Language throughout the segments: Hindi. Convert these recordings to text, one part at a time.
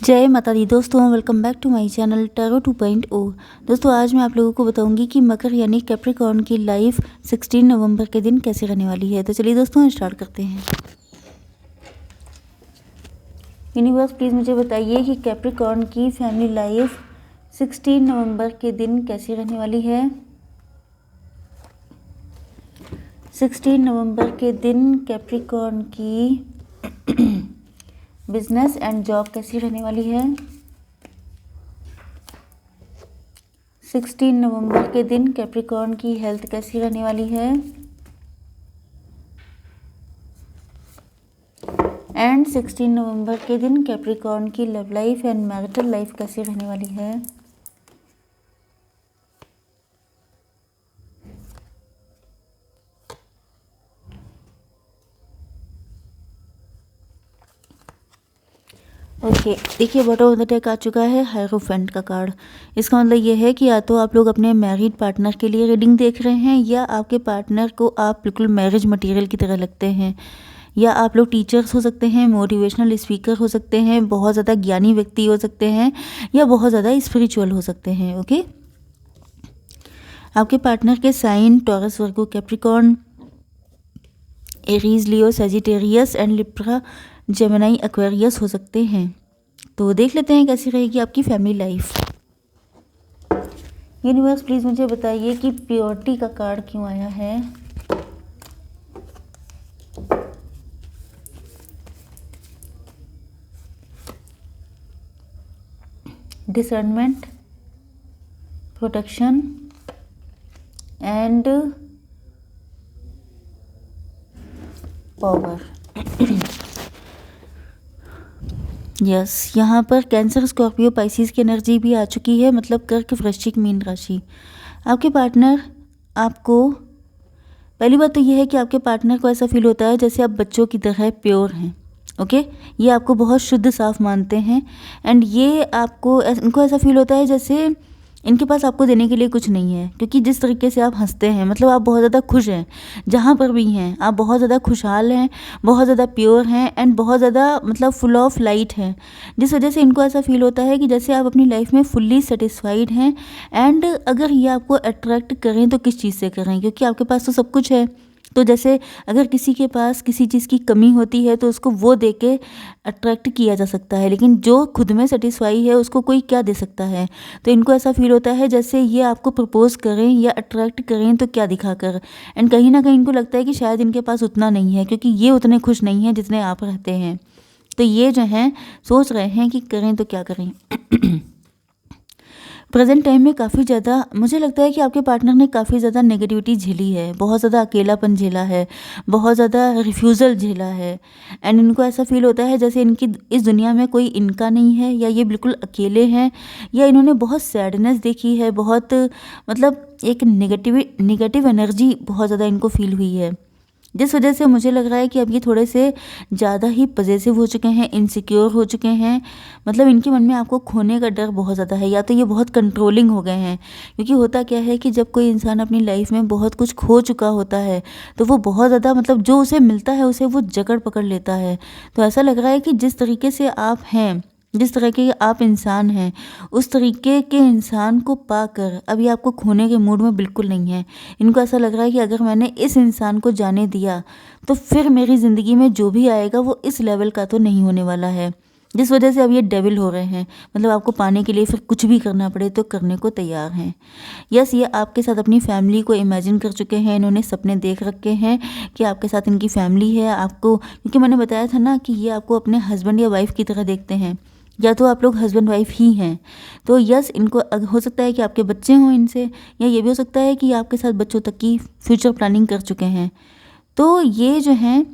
जय माता दी दोस्तों, welcome back to my channel tarot 2.0। दोस्तों आज मैं आप लोगों को बताऊंगी कि मकर यानी कैप्रिकॉर्न की लाइफ 16 नवंबर के दिन कैसे रहने वाली है। तो चलिए दोस्तों स्टार्ट करते हैं। यूनिवर्स प्लीज़ मुझे बताइए कि कैप्रिकॉर्न की फैमिली लाइफ 16 नवंबर के दिन कैसी रहने वाली है। 16 नवंबर के दिन कैप्रिकॉर्न की बिजनेस एंड जॉब कैसी रहने वाली है। 16 नवंबर के दिन कैप्रिकॉर्न की हेल्थ कैसी रहने वाली है। एंड 16 नवंबर के दिन कैप्रिकॉर्न की love life and marital life कैसी रहने वाली है। ओके देखिए बॉटम ऑफ द डेक आ चुका है हायरोफेंट का कार्ड। इसका मतलब ये है कि या तो आप लोग अपने मैरिड पार्टनर के लिए रीडिंग देख रहे हैं या आपके पार्टनर को आप बिल्कुल मैरिज मटेरियल की तरह लगते हैं, या आप लोग टीचर्स हो सकते हैं, मोटिवेशनल स्पीकर हो सकते हैं, बहुत ज़्यादा ज्ञानी व्यक्ति हो सकते हैं या बहुत ज़्यादा स्पिरिचुअल हो सकते हैं। ओके आपके पार्टनर के sign Taurus, Virgo, Capricorn, Aries, Leo, Sagittarius and Libra, Gemini, Aquarius हो सकते हैं। तो देख लेते हैं कैसी रहेगी आपकी फैमिली लाइफ। यूनिवर्स प्लीज मुझे बताइए कि प्योरिटी का कार्ड क्यों आया है। Discernment, protection and power. Yes यहाँ पर कैंसर, स्कॉर्पियो, पाइसिस की एनर्जी भी आ चुकी है, मतलब कर्क, वृश्चिक, मीन राशि। आपके पार्टनर आपको, पहली बात तो यह है कि आपके पार्टनर को ऐसा फील होता है जैसे आप बच्चों की तरह प्योर हैं। ओके ये आपको बहुत शुद्ध साफ मानते हैं एंड ये आपको, इनको ऐसा फील होता है जैसे इनके पास आपको देने के लिए कुछ नहीं है, क्योंकि जिस तरीके से आप हंसते हैं, मतलब आप बहुत ज़्यादा खुश हैं, जहाँ पर भी हैं आप बहुत ज़्यादा खुशहाल हैं, बहुत ज़्यादा प्योर हैं एंड बहुत ज़्यादा मतलब फुल ऑफ लाइट हैं, जिस वजह से इनको ऐसा फील होता है कि जैसे आप अपनी लाइफ में फुल्ली सेटिस्फाइड हैं। एंड अगर ये आपको अट्रैक्ट करें तो किस चीज़ से करें, क्योंकि आपके पास तो सब कुछ है। तो जैसे अगर किसी के पास किसी चीज़ की कमी होती है तो उसको वो दे के अट्रैक्ट किया जा सकता है, लेकिन जो खुद में सेटिस्फाई है उसको कोई क्या दे सकता है। तो इनको ऐसा फील होता है जैसे ये आपको प्रपोज करें या अट्रैक्ट करें तो क्या दिखाकर, एंड कहीं ना कहीं इनको लगता है कि शायद इनके पास उतना नहीं है, क्योंकि ये उतने खुश नहीं हैं जितने आप रहते हैं। तो ये जो हैं सोच रहे हैं कि करें तो क्या करें। प्रेजेंट टाइम में काफ़ी ज़्यादा मुझे लगता है कि आपके पार्टनर ने काफ़ी ज़्यादा नेगेटिविटी झेली है, बहुत ज़्यादा अकेलापन झेला है, बहुत ज़्यादा रिफ्यूज़ल झेला है एंड इनको ऐसा फील होता है जैसे इनकी इस दुनिया में कोई इनका नहीं है, या ये बिल्कुल अकेले हैं, या इन्होंने बहुत सैडनेस देखी है, बहुत मतलब एक नेगेटिव एनर्जी बहुत ज़्यादा इनको फील हुई है, जिस वजह से मुझे लग रहा है कि अब ये थोड़े से ज़्यादा ही पजेसिव हो चुके हैं, इनसिक्योर हो चुके हैं। मतलब इनके मन में आपको खोने का डर बहुत ज़्यादा है, या तो ये बहुत कंट्रोलिंग हो गए हैं, क्योंकि होता क्या है कि जब कोई इंसान अपनी लाइफ में बहुत कुछ खो चुका होता है तो वो बहुत ज़्यादा मतलब जो उसे मिलता है उसे वो जकड़ पकड़ लेता है। तो ऐसा लग रहा है कि जिस तरीके से आप हैं, जिस तरह के आप इंसान हैं, उस तरीके के इंसान को पाकर अभी आपको खोने के मूड में बिल्कुल नहीं है। इनको ऐसा लग रहा है कि अगर मैंने इस इंसान को जाने दिया तो फिर मेरी ज़िंदगी में जो भी आएगा वो इस लेवल का तो नहीं होने वाला है, जिस वजह से अब ये डेविल हो रहे हैं। मतलब आपको पाने के लिए फिर कुछ भी करना पड़े तो करने को तैयार हैं। यस ये आपके साथ अपनी फैमिली को इमेजिन कर चुके हैं, इन्होंने सपने देख रखे हैं कि आपके साथ इनकी फैमिली है। आपको, क्योंकि मैंने बताया था ना कि ये आपको अपने हस्बैंड या वाइफ की तरह देखते हैं, या तो आप लोग हस्बैंड वाइफ ही हैं। तो यस इनको हो सकता है कि आपके बच्चे हों इनसे, या ये भी हो सकता है कि आपके साथ बच्चों तक की फ्यूचर प्लानिंग कर चुके हैं। तो ये जो हैं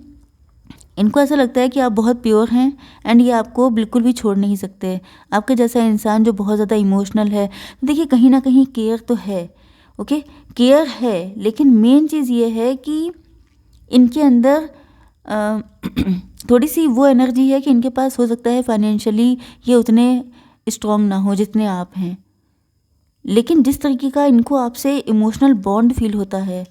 इनको ऐसा लगता है कि आप बहुत प्योर हैं एंड ये आपको बिल्कुल भी छोड़ नहीं सकते। आपके जैसा इंसान जो बहुत ज़्यादा इमोशनल है, देखिए कहीं ना कहीं केयर तो है, ओके केयर है, लेकिन मेन चीज़ ये है कि इनके अंदर थोड़ी सी वो एनर्जी है कि इनके पास हो सकता है फाइनेंशियली ये उतने स्ट्रॉन्ग ना हो जितने आप हैं, लेकिन जिस तरीके का इनको आपसे इमोशनल बॉन्ड फील होता है,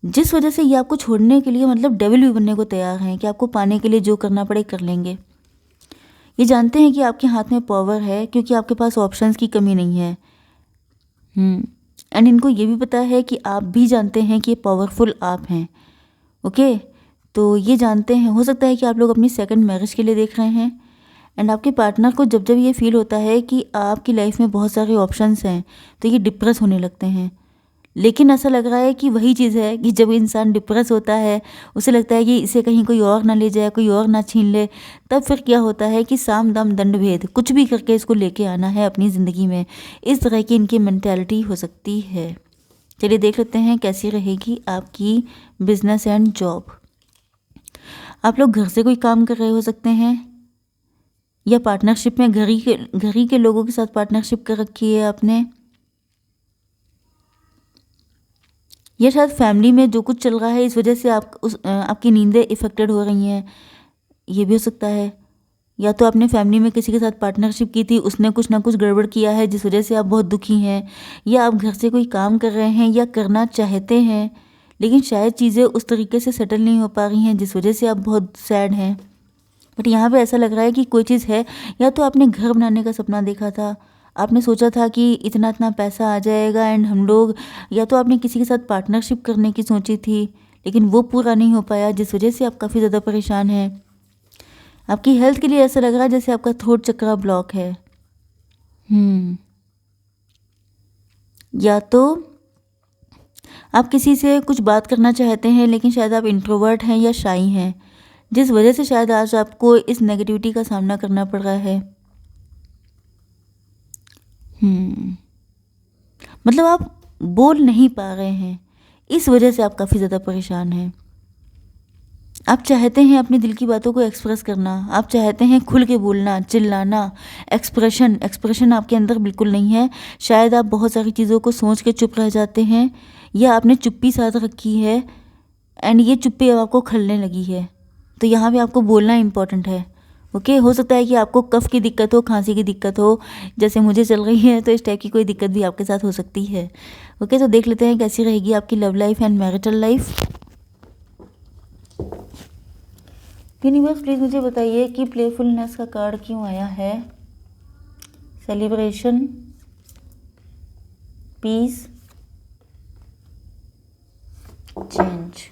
जिस वजह से ये आपको छोड़ने के लिए मतलब डेविल भी बनने को तैयार हैं कि आपको पाने के लिए जो करना पड़े कर लेंगे। ये जानते हैं कि आपके हाथ में पावर है क्योंकि आपके पास ऑप्शंस की कमी नहीं है। एंड इनको ये भी पता है कि आप भी जानते हैं कि पावरफुल आप हैं। ओके, तो ये जानते हैं। हो सकता है कि आप लोग अपनी सेकंड मैरिज के लिए देख रहे हैं। एंड आपके पार्टनर को जब जब ये फील होता है कि आपकी लाइफ में बहुत सारे ऑप्शंस हैं तो ये डिप्रेस होने लगते हैं। लेकिन ऐसा लग रहा है कि वही चीज़ है कि जब इंसान डिप्रेस होता है, उसे लगता है कि इसे कहीं कोई और ना ले जाए, कोई और ना छीन ले, तब फिर क्या होता है कि साम दाम दंड भेद कुछ भी करके इसको लेके आना है अपनी ज़िंदगी में। इस तरह की इनकी मेंटालिटी हो सकती है। चलिए देख लेते हैं कैसी रहेगी आपकी बिजनेस एंड जॉब। आप लोग घर से कोई काम कर रहे हो सकते हैं या पार्टनरशिप में घर ही के लोगों के साथ पार्टनरशिप कर रखी है आपने, या शायद फैमिली में जो कुछ चल रहा है इस वजह से आपकी नींदें इफ़ेक्टेड हो रही हैं, ये भी हो सकता है। या तो आपने फैमिली में किसी के साथ पार्टनरशिप की थी, उसने कुछ ना कुछ गड़बड़ किया है जिस वजह से आप बहुत दुखी हैं, या आप घर से कोई काम कर रहे हैं या करना चाहते हैं लेकिन शायद चीज़ें उस तरीके से सेटल नहीं हो पा रही हैं जिस वजह से आप बहुत सैड हैं। बट यहाँ पे ऐसा लग रहा है कि कोई चीज़ है। या तो आपने घर बनाने का सपना देखा था, आपने सोचा था कि इतना इतना पैसा आ जाएगा एंड हम लोग, या तो आपने किसी के साथ पार्टनरशिप करने की सोची थी लेकिन वो पूरा नहीं हो पाया जिस वजह से आप काफ़ी ज़्यादा परेशान हैं। आपकी हेल्थ के लिए ऐसा लग रहा है जैसे आपका थ्रोट चक्रा ब्लॉक है। या तो आप किसी से कुछ बात करना चाहते हैं लेकिन शायद आप इंट्रोवर्ट हैं या शाई हैं जिस वजह से शायद आज आपको इस नेगेटिविटी का सामना करना पड़ रहा है। मतलब आप बोल नहीं पा रहे हैं, इस वजह से आप काफ़ी ज़्यादा परेशान हैं। आप चाहते हैं अपने दिल की बातों को एक्सप्रेस करना, आप चाहते हैं खुल के बोलना, चिल्लाना, एक्सप्रेशन आपके अंदर बिल्कुल नहीं है। शायद आप बहुत सारी चीज़ों को सोच के चुप रह जाते हैं या आपने चुप्पी साध रखी है एंड ये चुप्पी अब आपको खलने लगी है। तो यहाँ पे आपको बोलना इम्पॉर्टेंट है। ओके, हो सकता है कि आपको कफ की दिक्कत हो, खांसी की दिक्कत हो, जैसे मुझे चल रही है, तो इस टाइप की कोई दिक्कत भी आपके साथ हो सकती है। ओके, तो देख लेते हैं कैसी रहेगी आपकी love life and marital life. Universe please मुझे बताइए कि प्लेफुलनेस का कार्ड क्यों आया है, सेलिब्रेशन, पीस, चेंज।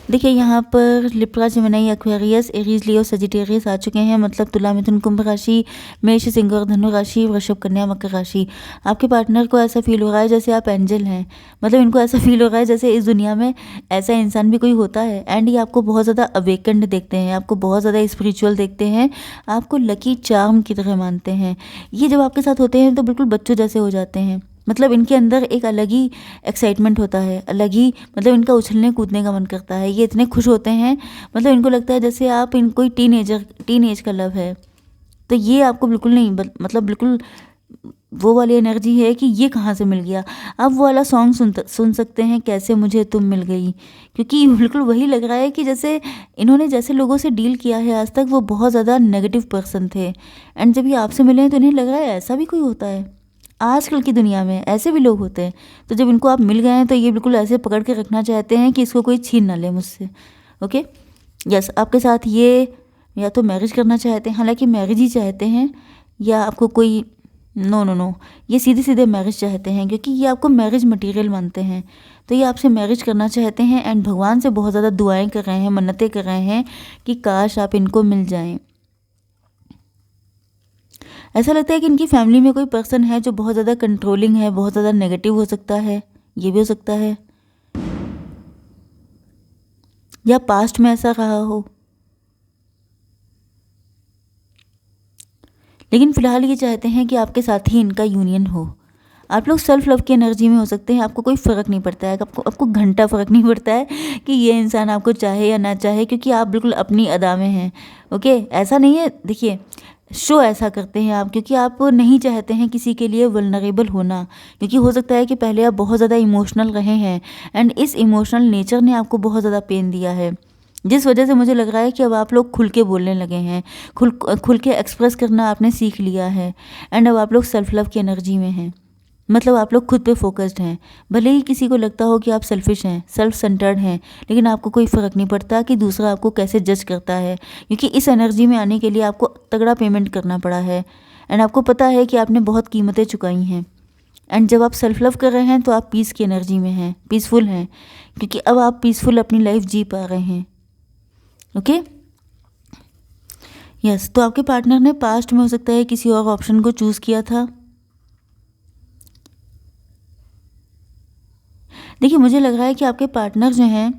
देखिए यहाँ पर लिब्रा, जेमिनी, एक्वेरियस, एरीज, लियो, सजिटेरियस आ चुके हैं। मतलब तुला, मिथुन, कुंभ राशि, मेष, सिंह और धनु राशि, वृषभ, कन्या, मकर राशि। आपके पार्टनर को ऐसा फील हो रहा है जैसे आप एंजल हैं। मतलब इनको ऐसा फील हो रहा है जैसे इस दुनिया में ऐसा इंसान भी कोई होता है एंड ये आपको बहुत ज़्यादा अवेकेंड देखते हैं, आपको बहुत ज़्यादा स्पिरिचुअल देखते हैं, आपको लकी चार्म की तरह मानते हैं। ये जब आपके साथ होते हैं तो बिल्कुल बच्चों जैसे हो जाते हैं। मतलब इनके अंदर एक अलग ही एक्साइटमेंट होता है, अलग ही, मतलब इनका उछलने कूदने का मन करता है। ये इतने खुश होते हैं, मतलब इनको लगता है जैसे आप इन कोई टीनेज का लव है। तो ये आपको बिल्कुल नहीं, मतलब बिल्कुल वो वाली एनर्जी है कि ये कहाँ से मिल गया। आप वो वाला सॉन्ग सुन सकते हैं, कैसे मुझे तुम मिल गई, क्योंकि बिल्कुल वही लग रहा है कि जैसे इन्होंने जैसे लोगों से डील किया है आज तक वो बहुत ज़्यादा नेगेटिव पर्सन थे एंड जब ये आपसे मिले हैं तो इन्हें लग रहा है ऐसा भी कोई होता है, आजकल की दुनिया में ऐसे भी लोग होते हैं। तो जब इनको आप मिल गए हैं तो ये बिल्कुल ऐसे पकड़ के रखना चाहते हैं कि इसको कोई छीन ना ले मुझसे। ओके, यस, आपके साथ ये या तो मैरिज करना चाहते हैं, हालांकि मैरिज ही चाहते हैं, या आपको कोई नो, ये सीधे सीधे मैरिज चाहते हैं क्योंकि ये आपको मैरिज मटेरियल मानते हैं। तो ये आपसे मैरिज करना चाहते हैं एंड भगवान से बहुत ज़्यादा दुआएं कर रहे हैं, मन्नतें कर रहे हैं कि काश आप इनको मिल जाएं। ऐसा लगता है कि इनकी फैमिली में कोई पर्सन है जो बहुत ज़्यादा कंट्रोलिंग है, बहुत ज़्यादा नेगेटिव हो सकता है, ये भी हो सकता है, या पास्ट में ऐसा रहा हो। लेकिन फिलहाल ये चाहते हैं कि आपके साथ ही इनका यूनियन हो। आप लोग सेल्फ लव की एनर्जी में हो सकते हैं, आपको कोई फ़र्क नहीं पड़ता है, आपको घंटा फ़र्क नहीं पड़ता है कि ये इंसान आपको चाहे या ना चाहे, क्योंकि आप बिल्कुल अपनी अदा में हैं। ओके, ऐसा नहीं है, देखिए शो ऐसा करते हैं आप क्योंकि आप नहीं चाहते हैं किसी के लिए वल्नरेबल होना, क्योंकि हो सकता है कि पहले आप बहुत ज़्यादा इमोशनल रहे हैं एंड इस इमोशनल नेचर ने आपको बहुत ज़्यादा पेन दिया है, जिस वजह से मुझे लग रहा है कि अब आप लोग खुल के बोलने लगे हैं, खुल के एक्सप्रेस करना आपने सीख लिया है एंड अब आप लोग सेल्फ लव की एनर्जी में हैं। मतलब आप लोग खुद पे फोकस्ड हैं। भले ही किसी को लगता हो कि आप सेल्फिश हैं, सेल्फ सेंटर्ड हैं, लेकिन आपको कोई फ़र्क नहीं पड़ता कि दूसरा आपको कैसे जज करता है, क्योंकि इस एनर्जी में आने के लिए आपको तगड़ा पेमेंट करना पड़ा है। एंड आपको पता है कि आपने बहुत कीमतें चुकाई हैं। एंड जब आप सेल्फ लव कर रहे हैं तो आप पीस की एनर्जी में हैं, पीसफुल हैं, क्योंकि अब आप पीसफुल अपनी लाइफ जी पा रहे हैं। Okay, yes. तो आपके पार्टनर ने पास्ट में हो सकता है किसी और ऑप्शन को चूज़ किया था। देखिए, मुझे लग रहा है कि आपके पार्टनर जो हैं,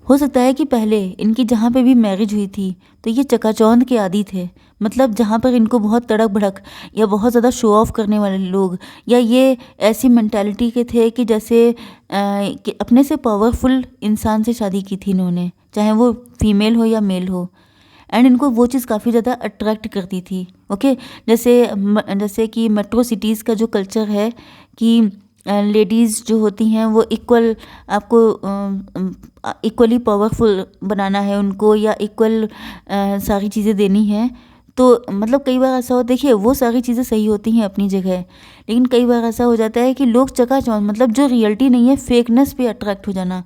हो सकता है कि पहले इनकी जहाँ पे भी मैरिज हुई थी तो ये चकाचौंध के आदी थे। मतलब जहाँ पर इनको बहुत तड़क भड़क या बहुत ज़्यादा शो ऑफ करने वाले लोग, या ये ऐसी मेंटालिटी के थे कि जैसे कि अपने से पावरफुल इंसान से शादी की थी इन्होंने, चाहे वो फीमेल हो या मेल हो। एंड इनको वो चीज़ काफ़ी ज़्यादा अट्रैक्ट करती थी। ओके, जैसे कि मेट्रो सिटीज़ का जो कल्चर है कि लेडीज़ जो होती हैं वो इक्वल, आपको इक्वली पावरफुल बनाना है उनको, या इक्वल सारी चीज़ें देनी हैं। तो मतलब कई बार ऐसा हो, देखिए वो सारी चीज़ें सही होती हैं अपनी जगह, लेकिन कई बार ऐसा हो जाता है कि लोग चकाचौंध, मतलब जो रियलिटी नहीं है, फेकनेस पे अट्रैक्ट हो जाना।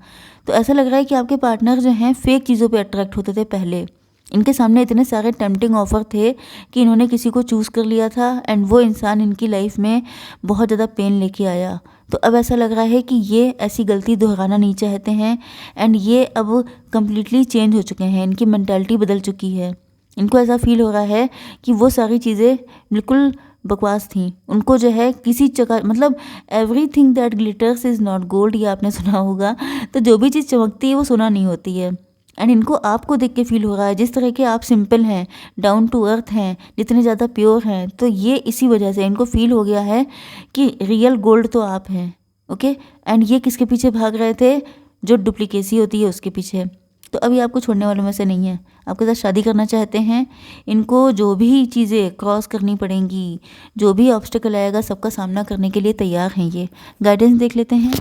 तो ऐसा लग रहा है कि आपके पार्टनर जो हैं फेक चीज़ों पे अट्रैक्ट होते थे पहले। इनके सामने इतने सारे टेम्पटिंग ऑफ़र थे कि इन्होंने किसी को चूज़ कर लिया था, एंड वो इंसान इनकी लाइफ में बहुत ज़्यादा पेन लेके आया। तो अब ऐसा लग रहा है कि ये ऐसी गलती दोहराना नहीं चाहते हैं, एंड ये अब कम्प्लीटली चेंज हो चुके हैं, इनकी मेंटालिटी बदल चुकी है। इनको ऐसा फील हो रहा है कि वो सारी चीज़ें बिल्कुल बकवास थी। उनको जो है किसी जगह, मतलब everything that glitters is not gold, ये आपने सुना होगा। तो जो भी चीज़ चमकती है वो सोना नहीं होती है। एंड इनको आपको देख के फील हो रहा है, जिस तरह के आप सिंपल हैं, डाउन टू अर्थ हैं, जितने ज़्यादा प्योर हैं, तो ये इसी वजह से इनको फील हो गया है कि रियल गोल्ड तो आप हैं। ओके, एंड ये किसके पीछे भाग रहे थे? जो डुप्लीकेसी होती है उसके पीछे। तो अभी आपको छोड़ने वालों में से नहीं है, आपके साथ शादी करना चाहते हैं। इनको जो भी चीज़ें क्रॉस करनी पड़ेंगी, जो भी ऑब्स्टेकल आएगा, सबका सामना करने के लिए तैयार हैं ये। गाइडेंस देख लेते हैं।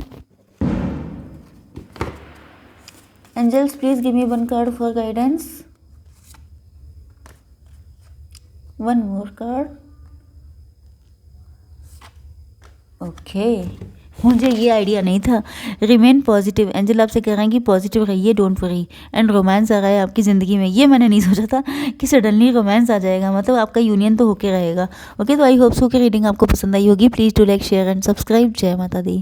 Angels, please give me one card for guidance. One more card. Okay, मुझे ये आइडिया नहीं था। रिमेन पॉजिटिव, एंजल आपसे कह रहे हैं कि पॉजिटिव रहिए, डोंट वरी। एंड रोमांस आ रहा है आपकी ज़िंदगी में, ये मैंने नहीं सोचा था कि सडनली रोमांस आ जाएगा, मतलब आपका यूनियन तो होके रहेगा। ओके, तो आई होप सो कि रीडिंग आपको पसंद आई होगी। Please do like, share and subscribe. जय माता दी।